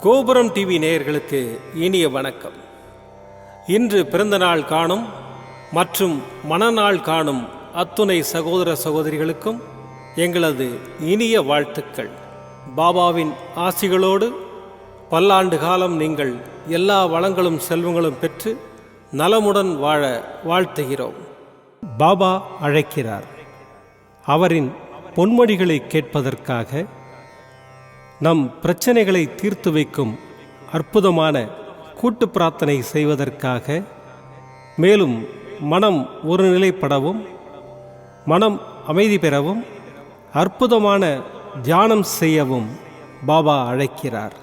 கோபுரம் டிவி நேயர்களுக்கு இனிய வணக்கம். இன்று பிறந்தநாள் காணும் மற்றும் மணநாள் காணும் அத்துணை சகோதர சகோதரிகளுக்கும் எங்களது இனிய வாழ்த்துக்கள். பாபாவின் ஆசிகளோடு பல்லாண்டு காலம் நீங்கள் எல்லா வளங்களும் செல்வங்களும் பெற்று நலமுடன் வாழ வாழ்த்துகிறோம். பாபா அழைக்கிறார். அவரின் பொன்மொழிகளை கேட்பதற்காக, நம் பிரச்சனைகளை தீர்த்து வைக்கும் அற்புதமான கூட்டு பிரார்த்தனை செய்வதற்காக, மேலும் மனம் ஒருநிலைப்படவும் மனம் அமைதி பெறவும் அற்புதமான தியானம் செய்யவும் பாபா அழைக்கிறார்.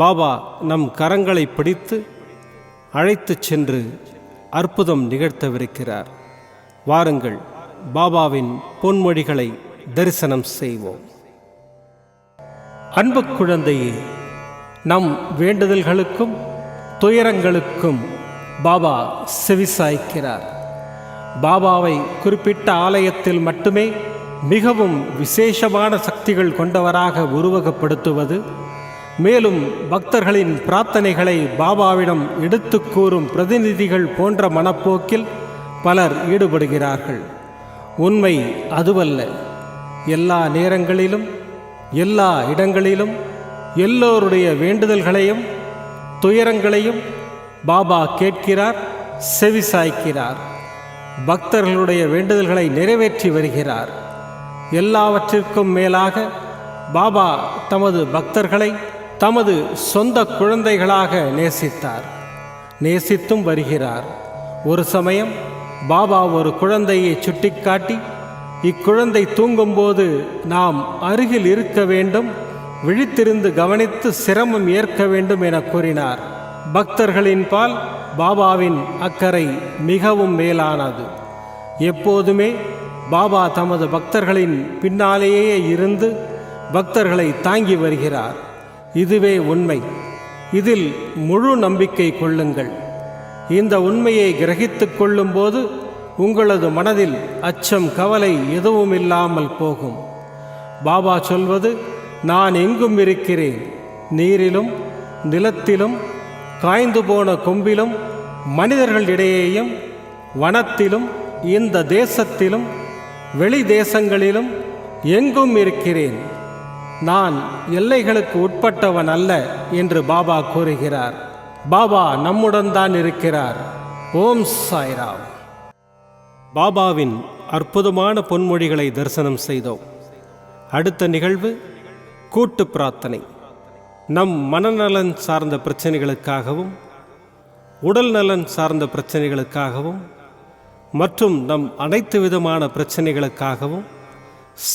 பாபா நம் கரங்களை பிடித்து அழைத்துச் சென்று அற்புதம் நிகழ்த்தவிருக்கிறார். வாருங்கள், பாபாவின் பொன்மொழிகளை தரிசனம் செய்வோம். அன்பு குழந்தையே, நம் வேண்டுதல்களுக்கும் துயரங்களுக்கும் பாபா செவிசாய்க்கிறார். பாபாவை குறிப்பிட்ட ஆலயத்தில் மட்டுமே மிகவும் விசேஷமான சக்திகள் கொண்டவராக உருவகப்படுத்துவது, மேலும் பக்தர்களின் பிரார்த்தனைகளை பாபாவிடம் எடுத்து கூறும் பிரதிநிதிகள் போன்ற மனப்போக்கில் பலர் ஈடுபடுகிறார்கள். உண்மை அதுவல்ல. எல்லா நேரங்களிலும் எல்லா இடங்களிலும் எல்லோருடைய வேண்டுதல்களையும் துயரங்களையும் பாபா கேட்கிறார், செவிசாய்க்கிறார். பக்தர்களுடைய வேண்டுதல்களை நிறைவேற்றி வருகிறார். எல்லாவற்றிற்கும் மேலாக பாபா தமது பக்தர்களை தமது சொந்த குழந்தைகளாக நேசித்தும் வருகிறார். ஒரு சமயம் பாபா ஒரு குழந்தையை சுட்டிக்காட்டி, இக்குழந்தை தூங்கும்போது நாம் அருகில் இருக்க வேண்டும், விழித்திருந்து கவனித்து சிரமம் ஏற்க வேண்டும் என கூறினார். பக்தர்களின் பால் பாபாவின் அக்கறை மிகவும் மேலானது. எப்போதுமே பாபா தமது பக்தர்களின் பின்னாலேயே இருந்து பக்தர்களை தாங்கி வருகிறார். இதுவே உண்மை. இதில் முழு நம்பிக்கை கொள்ளுங்கள். இந்த உண்மையை கிரகித்து கொள்ளும்போது உங்களது மனதில் அச்சம், கவலை எதுவும் இல்லாமல் போகும். பாபா சொல்வது, நான் எங்கும் இருக்கிறேன். நீரிலும் நிலத்திலும் காய்ந்து போன கொம்பிலும் மனிதர்களிடையேயும் வனத்திலும் இந்த தேசத்திலும் வெளி தேசங்களிலும் எங்கும் இருக்கிறேன். நான் எல்லைகளுக்கு உட்பட்டவன் அல்ல என்று பாபா கூறுகிறார். பாபா நம்முடன் தான் இருக்கிறார். ஓம் சாய்ராம். பாபாவின் அற்புதமான பொன்மொழிகளை தரிசனம் செய்தோம். அடுத்த நிகழ்வு கூட்டு பிரார்த்தனை. நம் மனநலன் சார்ந்த பிரச்சனைகளுக்காகவும் உடல் நலன் சார்ந்த பிரச்சனைகளுக்காகவும் மற்றும் நம் அனைத்து விதமான பிரச்சனைகளுக்காகவும்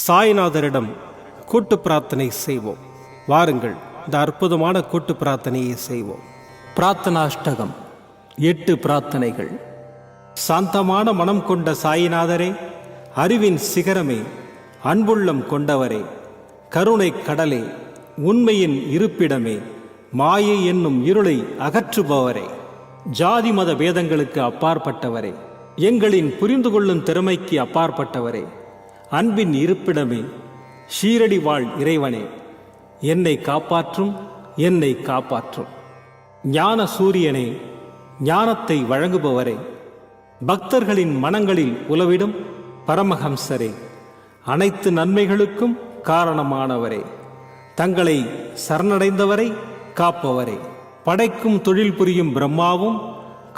சாய்நாதரிடம் கூட்டு பிரார்த்தனை செய்வோம். வாருங்கள், இந்த அற்புதமான கூட்டு பிரார்த்தனையை செய்வோம். பிரார்த்தனாஷ்டகம். 8 பிரார்த்தனைகள். சாந்தமான மனம் கொண்ட சாயிநாதரே, அறிவின் சிகரமே, அன்புள்ளம் கொண்டவரே, கருணை கடலே, உண்மையின் இருப்பிடமே, மாயை என்னும் இருளை அகற்றுபவரே, ஜாதி மத பேதங்களுக்கு அப்பாற்பட்டவரே, எங்களின் புரிந்து கொள்ளும் திறமைக்கு அப்பாற்பட்டவரே, அன்பின் இருப்பிடமே, ஷீரடி வாழ் இறைவனே, என்னை காப்பாற்றும், என்னை காப்பாற்றும். ஞான சூரியனே, ஞானத்தை வழங்குபவரே, பக்தர்களின் மனங்களில் உலவிடும் பரமஹம்சரே, அனைத்து நன்மைகளுக்கும் காரணமானவரே, தங்களை சரணடைந்தவரை காப்பவரே, படைக்கும் தொழில் புரியும் பிரம்மாவும்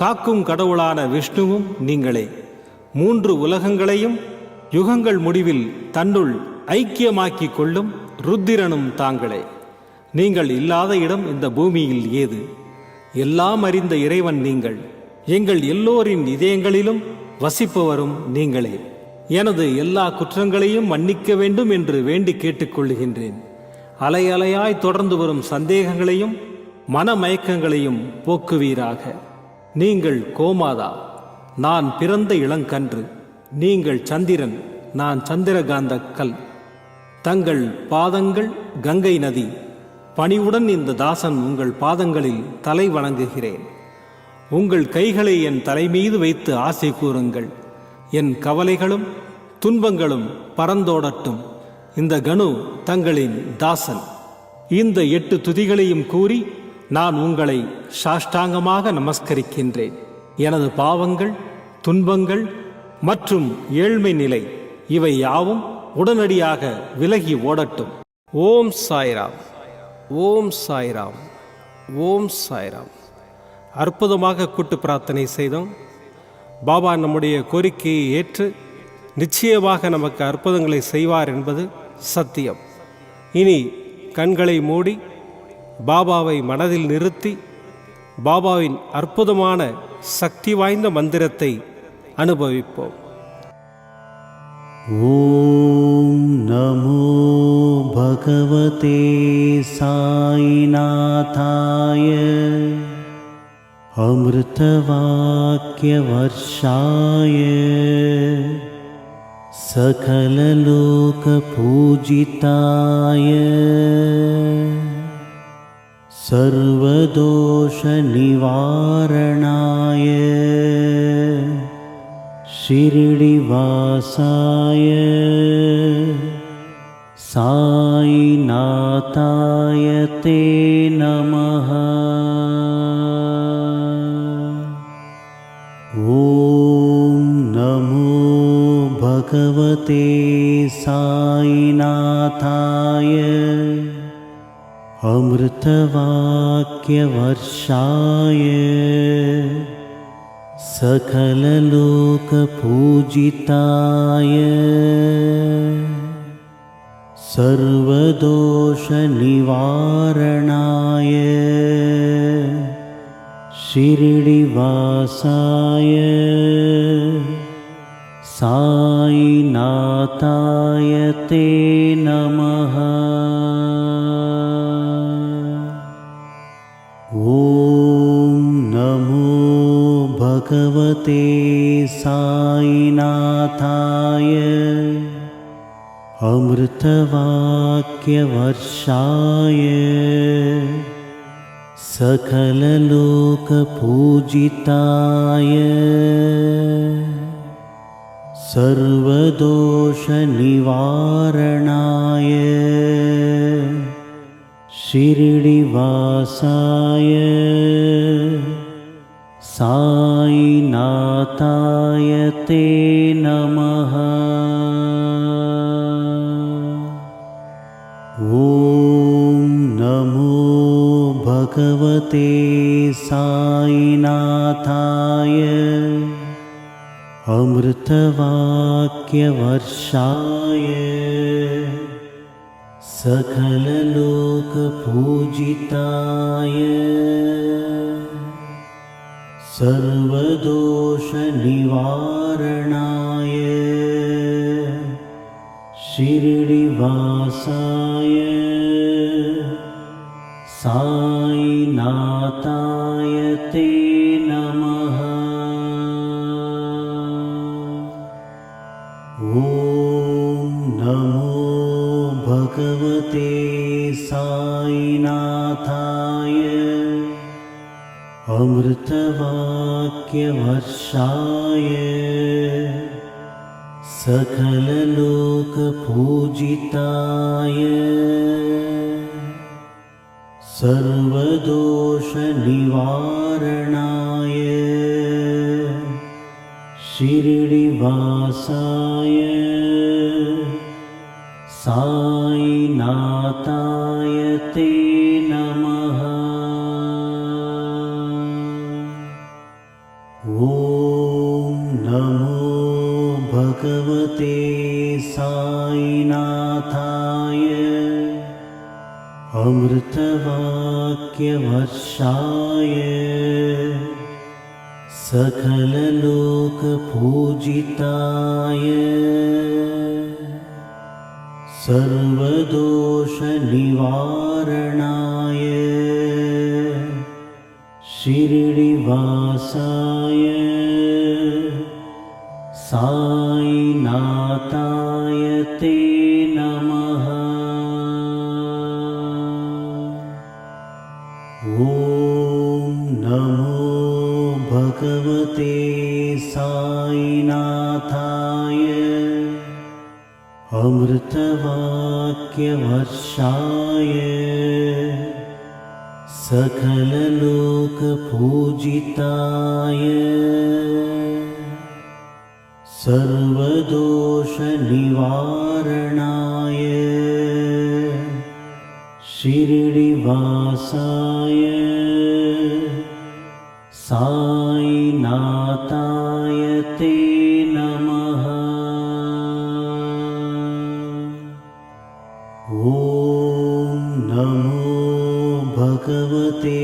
காக்கும் கடவுளான விஷ்ணுவும் நீங்களே, 3 உலகங்களையும் யுகங்கள் முடிவில் தன்னுள் ஐக்கியமாக்கிக் கொள்ளும் ருத்திரனும் தாங்களே. நீங்கள் இல்லாத இடம் இந்த பூமியில் ஏது? எல்லாம் அறிந்த இறைவன் நீங்கள். எங்கள் எல்லோரின் இதயங்களிலும் வசிப்பவரும் நீங்களே. எனது எல்லா குற்றங்களையும் மன்னிக்க வேண்டும் என்று வேண்டி கேட்டுக்கொள்ளுகின்றேன். அலை அலையாய் தொடர்ந்து வரும் சந்தேகங்களையும் மனமயக்கங்களையும் போக்குவீராக. நீங்கள் கோமாதா, நான் பிறந்த இளங்கன்று. நீங்கள் சந்திரன், நான் சந்திரகாந்த கல். தங்கள் பாதங்கள் கங்கை நதி. பணிவுடன் இந்த தாசன் உங்கள் பாதங்களில் தலை வணங்குகிறேன். உங்கள் கைகளை என் தலைமீது வைத்து ஆசை கூறுங்கள். என் கவலைகளும் துன்பங்களும் பறந்தோடட்டும். இந்த கணு தங்களின் தாசன். இந்த 8 துதிகளையும் கூறி நான் உங்களை சாஷ்டாங்கமாக நமஸ்கரிக்கின்றேன். எனது பாவங்கள், துன்பங்கள் மற்றும் ஏழ்மை நிலை இவை யாவும் உடனடியாக விலகி ஓடட்டும். ஓம் சாய்ராம், ஓம் சாய்ராம், ஓம் சாய்ராம். அற்புதமாக கூட்டு பிரார்த்தனை செய்தோம். பாபா நம்முடைய கோரிக்கையை ஏற்று நிச்சயமாக நமக்கு அற்புதங்களை செய்வார் என்பது சத்தியம். இனி கண்களை மூடி பாபாவை மனதில் நிறுத்தி பாபாவின் அற்புதமான சக்தி வாய்ந்த மந்திரத்தை அனுபவிப்போம். ஓம் நமோ பகவதே சாய்நாதாய அமிர்தவாக்யவர்ஷாய सकललोकपूजिताय सर्वदोषनिवारणाय शिरडिवासाय साईनाथाय ते नमः। ॐ नमो भगवते साईनाथाय अमृतवाक्यवर्षाय सकललोकपूजिताय सर्वदोषनिवारणाय शिरडिवासाय साईनाथाय ते नमः। ॐ नमो भगवते साईनाथाय अमृतवाक्यवर्षाय सकललोकपूजिताय सर्वदोषनिवारणाय शिरडिवासाय साईनाथाय ते नमः। ॐ नमो भगवते साईनाथाय अमृतवाक्यवर्षाय सकललोकपूजिताय सर्वदोषनिवारणाय शिरडिवासाय साईनाथाय ते नमः। ॐ नमो भगवते साईनाथाय अमृतवाक्यवर्षाय सकललोकपूजिताय सर्वदोषनिवारणाय शिरडिवासाय साईनाथाय ते नमः। ॐ नमो भगवते साईनाथाय अमृतवाक्यवर्षाय सकललोकपूजिताय सर्वदोषनिवारणाय शिरडिवासाय साईनाथाय ते नमः। ॐ नमो भगवते साईनाथाय अमृतवाक्यवर्षाय सकललोकपूजिताय सर्वदोषनिवारणाय शिरडिवासाय साईनाथाय ते नमः। ॐ नमो भगवते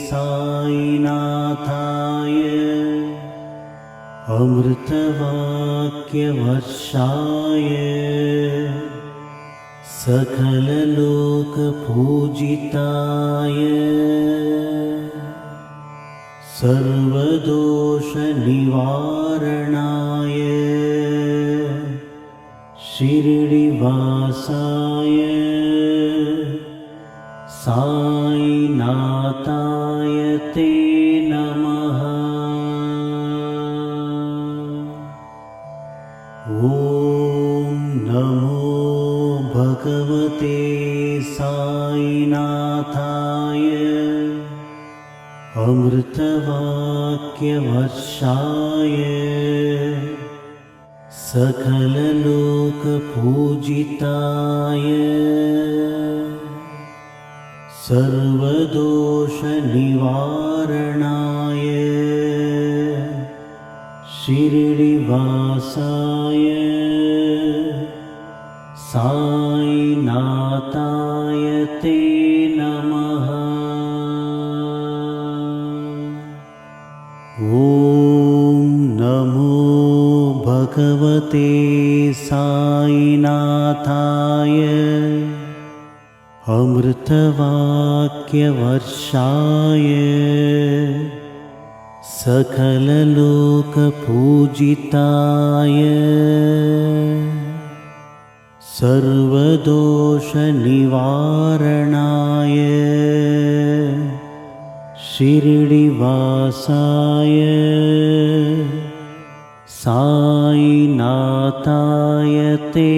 साईनाथाय अमृतवाक्यवर्षाय सकललोकपूजिताय सर्वदोषनिवारणाय शिरडिवासाय साईनाथाय ते नमः। ॐ नमो भगवते साईनाथाय अमृतवाक्यवर्षाय सकललोकपूजिताय सर्वदोषनिवारणाय शिरडिवासाय साईनाथाय ते नमः। ॐ नमो भगवते साईनाथाय अमृतवाक्यवर्षाय सकललोकपूजिताय सर्वदोषनिवारणाय शिरडिवासाय साईनाथाय ते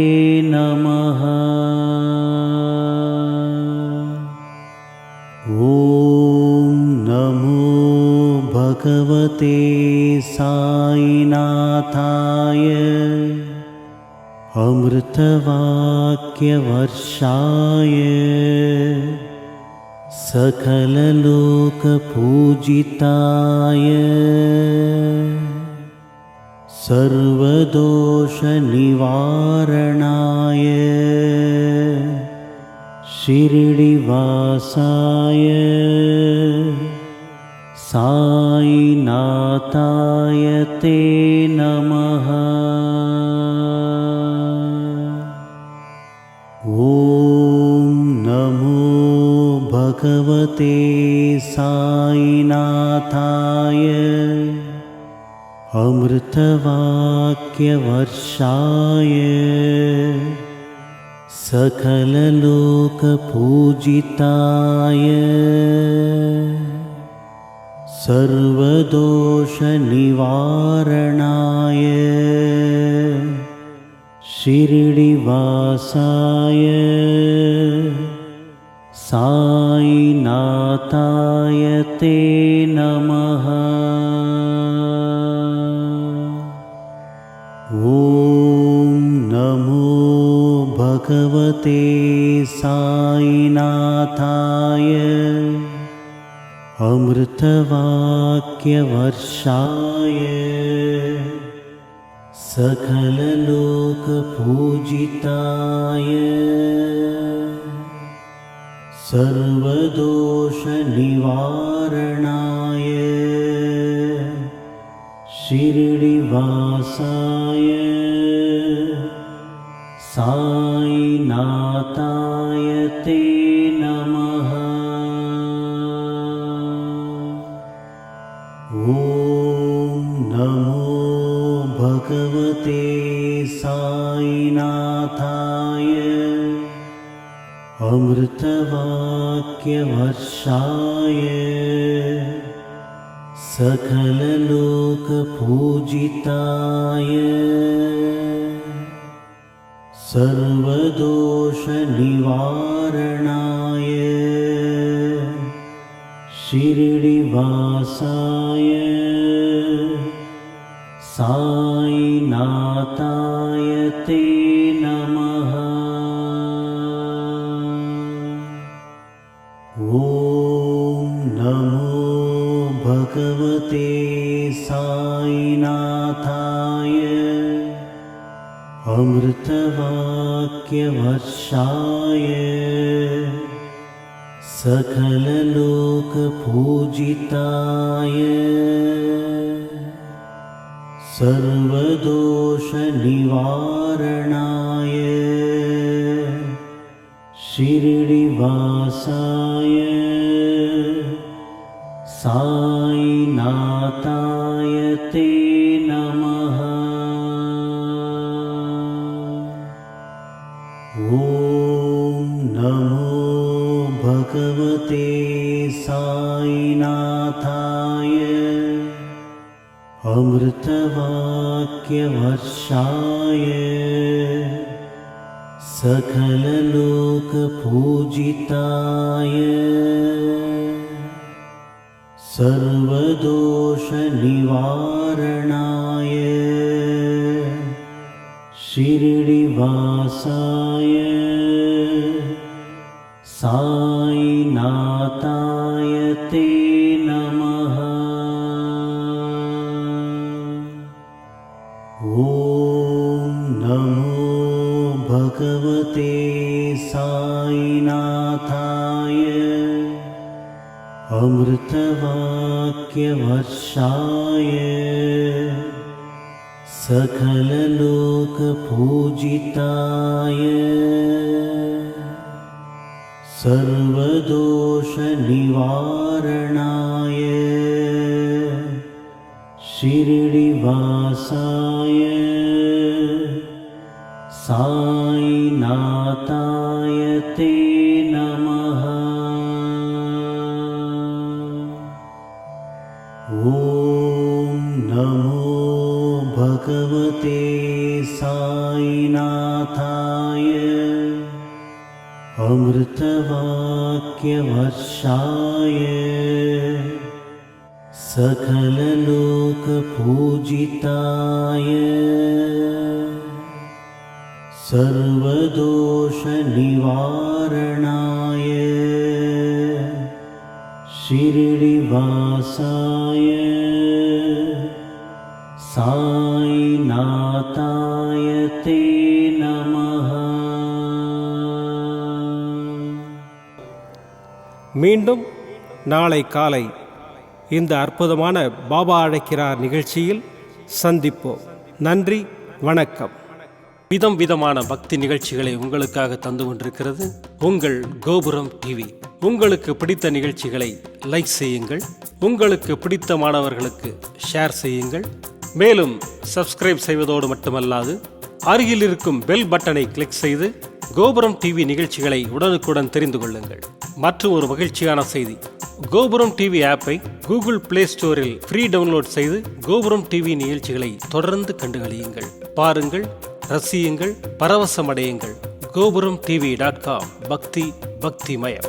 नमः। ॐ नमो भगवते साईनाथाय अमृतवाक्यवर्षाय सकललोकपूजिताय सर्वदोषनिवारणाय शिरडिवासाय साईनाथाय ते नमः। ॐ नमो भगवते साईनाथाय अमृतवाक्यवर्षाय सकललोकपूजिताय सर्वदोषनिवारणाय शिरडिवासाय साईनाथाय ते नमः। ॐ नमो भगवते साईनाथाय अमृतवाक्यवर्षाय सकललोकपूजिताय सर्वदोषनिवारणाय शिरडिवासाय साईनाथाय ते नमः। ॐ नमो भगवते साईनाथाय अमृतवाक्यवर्षाय सकललोकपूजिताय सर्वदोषनिवारणाय शिरडिवासाय साईनाथाय ते नमः। ॐ नमो भगवते साईनाथाय अमृतवाक्यवर्षाय सकललोकपूजिताय सर्वदोषनिवारणाय शिरडिवासाय साईनाथाय ते नमः। ॐ नमो भगवते साईनाथाय अमृतवाक्यवर्षाय सकललोकपूजिताय सर्वदोषनिवारणाय शिरडिवासाय साईनाथाय ते नमः। ॐ नमो भगवते साईनाथाय अमृतवाक्यवर्षाय सकललोकपूजिताय सर्वदोषनिवारणाय शिरडिवासाय साईनाथाय ते नमः। ॐ नमो भगवते साईनाथाय अमृतवाक्यवर्षाय सकललोकपूजिताय सर्वदोषनिवारणाय शिरडिवासाय साईनाथाय ते नमः। மீண்டும் நாளை காலை இந்த அற்புதமான பாபா அழைக்கிறார் நிகழ்ச்சியில் சந்திப்போம். நன்றி, வணக்கம். விதம் விதமான பக்தி நிகழ்ச்சிகளை உங்களுக்காக தந்து கொண்டிருக்கிறது உங்கள் கோபுரம் டிவி. உங்களுக்கு பிடித்த நிகழ்ச்சிகளை லைக் செய்யுங்கள், உங்களுக்கு பிடித்த மாணவர்களுக்கு ஷேர் செய்யுங்கள். மேலும் சப்ஸ்கிரைப் செய்வதோடு மட்டுமல்லாது அருகில் இருக்கும் பெல் பட்டனை கிளிக் செய்து கோபுரம் டிவி நிகழ்ச்சிகளை உடனுக்குடன் தெரிந்து கொள்ளுங்கள். மற்றும் ஒரு மகிழ்ச்சியான செய்தி, கோபுரம் டிவி ஆப்பை கூகுள் பிளே ஸ்டோரில் ஃப்ரீ டவுன்லோட் செய்து கோபுரம் டிவி நிகழ்ச்சிகளை தொடர்ந்து கண்டுகளியுங்கள், பாருங்கள், ரசியுங்கள், பரவசமடையுங்கள். gopuramtv.com பக்தி பக்திமயம்.